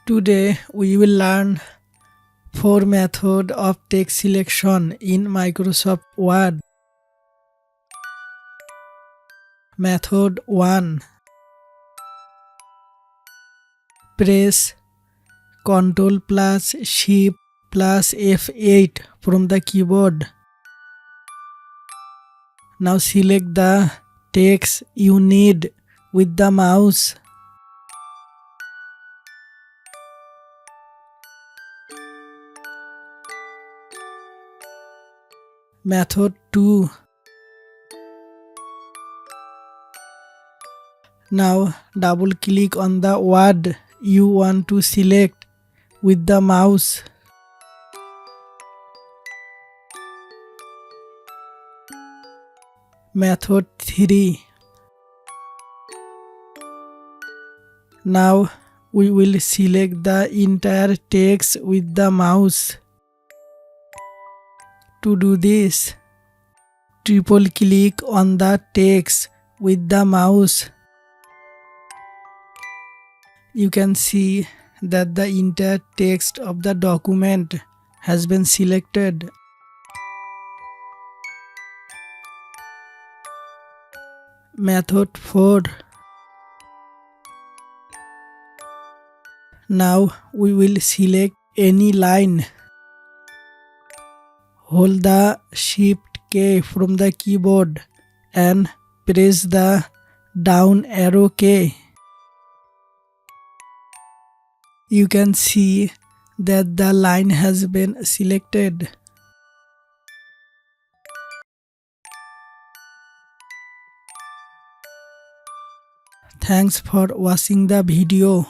Today we will learn four methods of text selection in Microsoft Word. Method 1. Press Ctrl plus Shift plus F8 from the keyboard. Now select the text you need with the mouse. Method 2. Now double click on the word you want to select with the mouse. Method 3. Now we will select the entire text with the mouse. To do this, triple click on the text with the mouse. You can see that the entire text of the document has been selected. Method 4. Now we will select any line. Hold the Shift key from the keyboard and press the down arrow key. You can see that the line has been selected. Thanks for watching the video.